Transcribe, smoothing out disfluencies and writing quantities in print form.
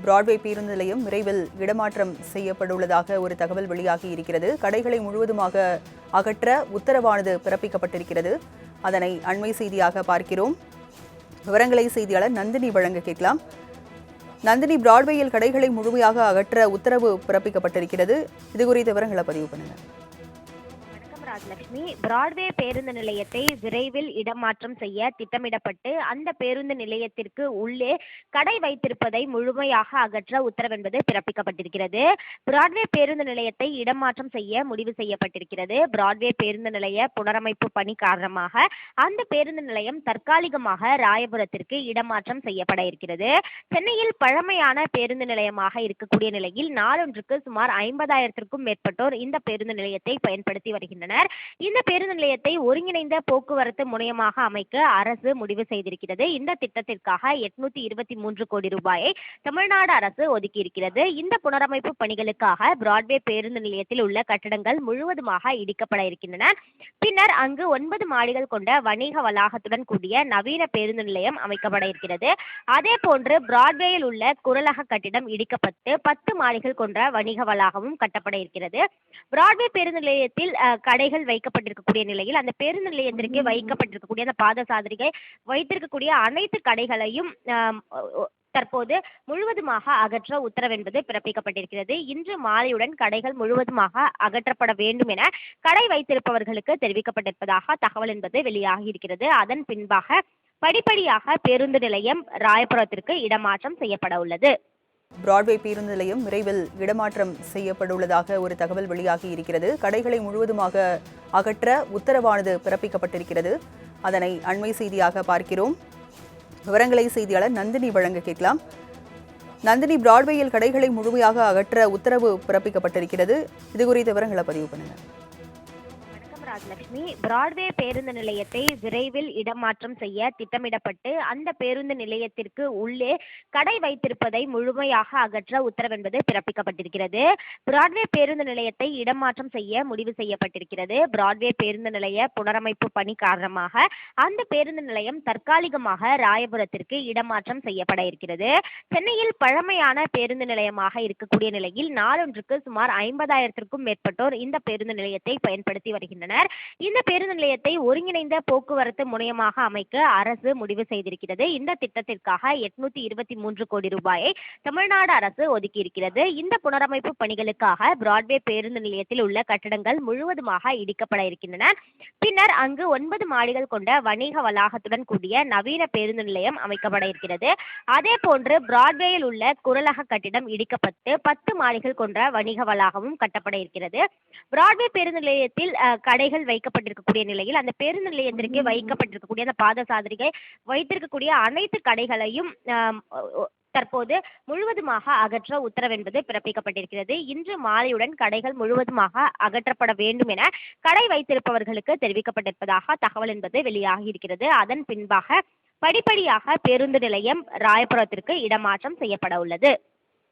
Broadway பேருந்து நிலையம் விரைவில் இடமாற்றம் செய்யப்பட்டுள்ளதாக ஒரு தகவல் வெளியாகி இருக்கிறது. கடைகளை முழுவதுமாக அகற்ற உத்தரவானது பிறப்பிக்கப்பட்டிருக்கிறது. அதனை அண்மை செய்தியாக பார்க்கிறோம். விவரங்களை செய்தியாளர் நந்தினி வழங்க கேட்கலாம். நந்தினி, பிராட்வேயில் கடைகளை முழுமையாக அகற்ற உத்தரவு பிறப்பிக்கப்பட்டிருக்கிறது. இது குறித்த விவரங்களை பதிவு பண்ணுங்க. ராஜலட்சுமி, பிராட்வே பேருந்து நிலையத்தை விரைவில் இடமாற்றம் செய்ய திட்டமிடப்பட்டு அந்த பேருந்து நிலையத்திற்கு உள்ளே கடை வைத்திருப்பதை முழுமையாக அகற்ற உத்தரவு என்பது பிறப்பிக்கப்பட்டிருக்கிறது. பிராட்வே பேருந்து நிலையத்தை இடமாற்றம் செய்ய முடிவு செய்யப்பட்டிருக்கிறது. பிராட்வே பேருந்து நிலைய புனரமைப்பு பணி காரணமாக அந்த பேருந்து நிலையம் தற்காலிகமாக ராயபுரத்திற்கு இடமாற்றம் செய்யப்பட இருக்கிறது. சென்னையில் பழமையான பேருந்து நிலையமாக இருக்கக்கூடிய நிலையில் நாளொன்றுக்கு சுமார் 50,000க்கும் மேற்பட்டோர் இந்த பேருந்து நிலையத்தை பயன்படுத்தி வருகின்றனர். இந்த பேருந்து நிலையத்தை ஒருங்கிணைந்த போக்குவரத்து முனையமாக அமைக்க அரசு முடிவு செய்திருக்கிறது. இந்த திட்டத்திற்காக 823 கோடி ரூபாயை தமிழ்நாடு அரசு ஒதுக்கி இருக்கிறது. இந்த புனரமைப்பு பணிகளுக்காக பிராட்வே பேருந்து நிலையத்தில் உள்ள கட்டடங்கள் முழுவதுமாக இடிக்கப்பட இருக்கின்றன. பின்னர் அங்கு 9 மாடிகள் கொண்ட வணிக வளாகத்துடன் கூடிய நவீன பேருந்து நிலையம் அமைக்கப்பட இருக்கிறது. அதே போன்று பிராட்வேயில் உள்ள குரலக கட்டிடம் இடிக்கப்பட்டு 10 மாடிகள் கொண்ட வணிக வளாகமும் கட்டப்பட இருக்கிறது. பிராட்வே பேருந்து நிலையத்தில் கடைகள் வைக்கப்பட்டிருக்கக்கூடிய நிலையில் அந்த பேருந்து நிலையத்திற்கு வைக்கப்பட்டிருக்கக்கூடிய அந்த பாதசாரிகை வைத்திருக்கக்கூடிய அனைத்து கடைகளையும் தற்போது முழுவதுமாக அகற்ற உத்தரவு என்பது பிறப்பிக்கப்பட்டிருக்கிறது. இன்று மாலையுடன் கடைகள் முழுவதுமாக அகற்றப்பட வேண்டும் என கடை வைத்திருப்பவர்களுக்கு தெரிவிக்கப்பட்டிருப்பதாக தகவல் என்பது வெளியாகி இருக்கிறது. அதன் பின்பாக படிப்படியாக பேருந்து நிலையம் ராயபுரத்திற்கு இடமாற்றம் செய்யப்பட உள்ளது. பிராட்வே பேருந்து நிலையம் விரைவில் இடமாற்றம் செய்யப்பட்டுள்ளதாக ஒரு தகவல் வெளியாகி இருக்கிறது. கடைகளை முழுவதுமாக அகற்ற உத்தரவானது பிறப்பிக்கப்பட்டிருக்கிறது. அதனை அண்மை செய்தியாக பார்க்கிறோம். விவரங்களை செய்தியாளர் நந்தினி வழங்க கேட்கலாம். நந்தினி, பிராட்வேயில் கடைகளை முழுமையாக அகற்ற உத்தரவு பிறப்பிக்கப்பட்டிருக்கிறது. இது குறித்த விவரங்களை பதிவு பண்ணுங்க. ராஜலட்சுமி, பிராட்வே பேருந்து நிலையத்தை விரைவில் இடமாற்றம் செய்ய திட்டமிடப்பட்டு அந்த பேருந்து நிலையத்திற்கு உள்ளே கடை வைத்திருப்பதை முழுமையாக அகற்ற உத்தரவு என்பது பிறப்பிக்கப்பட்டிருக்கிறது. பிராட்வே பேருந்து நிலையத்தை இடமாற்றம் செய்ய முடிவு செய்யப்பட்டிருக்கிறது. பிராட்வே பேருந்து நிலைய புனரமைப்பு பணி காரணமாக அந்த பேருந்து நிலையம் தற்காலிகமாக ராயபுரத்திற்கு இடமாற்றம் செய்யப்பட இருக்கிறது. சென்னையில் பழமையான பேருந்து நிலையமாக இருக்கக்கூடிய நிலையில் நாளொன்றுக்கு சுமார் 50,000க்கும் மேற்பட்டோர் இந்த பேருந்து நிலையத்தை பயன்படுத்தி வருகின்றனர். இந்த பேருந்து நிலையத்தை ஒருங்கிணைந்த போக்குவரத்து முனையமாக அமைக்க அரசு முடிவு செய்திருக்கிறது. இந்த திட்டத்திற்காக 823 கோடி ரூபாயை தமிழ்நாடு அரசு ஒதுக்கி இருக்கிறது. இந்த புனரமைப்பு பணிகளுக்காக பிராட்வே பேருந்து நிலையத்தில் உள்ள கட்டடங்கள் முழுவதுமாக இடிக்கப்பட இருக்கின்றன. பின்னர் அங்கு 9 மாடிகள் கொண்ட வணிக வளாகத்துடன் கூடிய நவீன பேருந்து நிலையம் அமைக்கப்பட இருக்கிறது. அதே போன்று பிராட்வேயில் உள்ள குரலக கட்டிடம் இடிக்கப்பட்டு 10 மாடிகள் கொண்ட வணிக வளாகமும் கட்டப்பட இருக்கிறது. பிராட்வே பேருந்து நிலையத்தில் கடைகள் வைக்கப்பட்டிருக்கக்கூடிய நிலையில் அந்த பேருந்து நிலையத்திற்கு வைக்கப்பட்டிருக்கக்கூடிய அந்த பாதசாரிகை வைத்திருக்கக்கூடிய அனைத்து கடைகளையும் தற்போது முழுவதுமாக அகற்ற உத்தரவு என்பது பிறப்பிக்கப்பட்டிருக்கிறது. இன்று மாலையுடன் கடைகள் முழுவதுமாக அகற்றப்பட வேண்டும் என கடை வைத்திருப்பவர்களுக்கு தெரிவிக்கப்பட்டிருப்பதாக தகவல் என்பது வெளியாகி இருக்கிறது. அதன் பின்பாக படிப்படியாக பேருந்து நிலையம் ராயபுரத்திற்கு இடமாற்றம் செய்யப்பட உள்ளது.